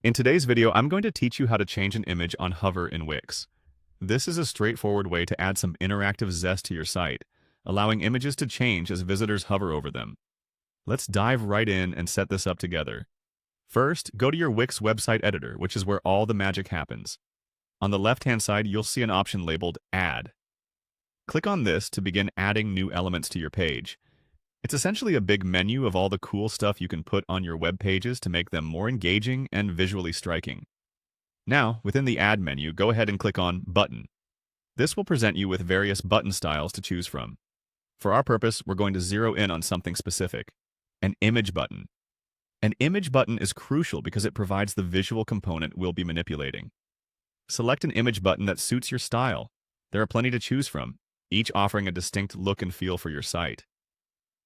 In today's video, I'm going to teach you how to change an image on Hover in Wix. This is a straightforward way to add some interactive zest to your site, allowing images to change as visitors hover over them. Let's dive right in and set this up together. First, go to your Wix website editor, which is where all the magic happens. On the left-hand side, you'll see an option labeled Add. Click on this to begin adding new elements to your page. It's essentially a big menu of all the cool stuff you can put on your web pages to make them more engaging and visually striking. Now, within the Add menu, go ahead and click on Button. This will present you with various button styles to choose from. For our purpose, we're going to zero in on something specific: an image button. An image button is crucial because it provides the visual component we'll be manipulating. Select an image button that suits your style. There are plenty to choose from, each offering a distinct look and feel for your site.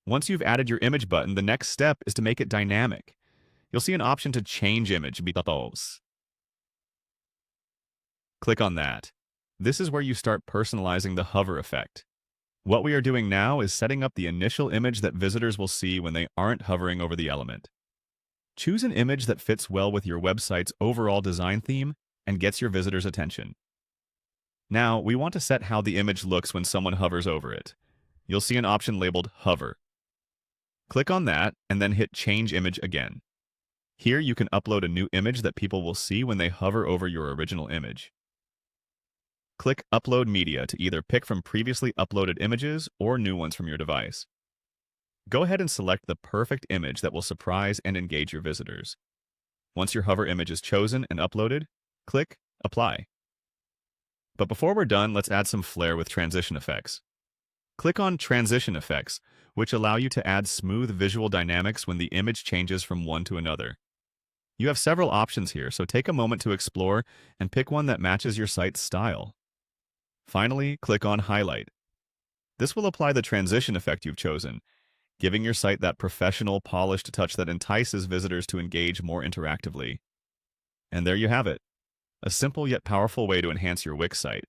Once you've added your image button, the next step is to make it dynamic. You'll see an option to change image bitatos. Click on that. This is where you start personalizing the hover effect. What we are doing now is setting up the initial image that visitors will see when they aren't hovering over the element. Choose an image that fits well with your website's overall design theme and gets your visitors' attention. Now, we want to set how the image looks when someone hovers over it. You'll see an option labeled Hover. Click on that and then hit Change Image again. Here you can upload a new image that people will see when they hover over your original image. Click Upload Media to either pick from previously uploaded images or new ones from your device. Go ahead and select the perfect image that will surprise and engage your visitors. Once your hover image is chosen and uploaded, click Apply. But before we're done, let's add some flair with transition effects. Click on Transition Effects, which allow you to add smooth visual dynamics when the image changes from one to another. You have several options here, so take a moment to explore and pick one that matches your site's style. Finally, click on Highlight. This will apply the transition effect you've chosen, giving your site that professional, polished touch that entices visitors to engage more interactively. And there you have it, a simple yet powerful way to enhance your Wix site.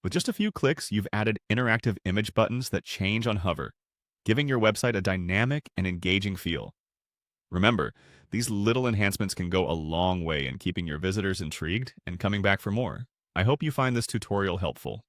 With just a few clicks, you've added interactive image buttons that change on hover, giving your website a dynamic and engaging feel. Remember, these little enhancements can go a long way in keeping your visitors intrigued and coming back for more. I hope you find this tutorial helpful.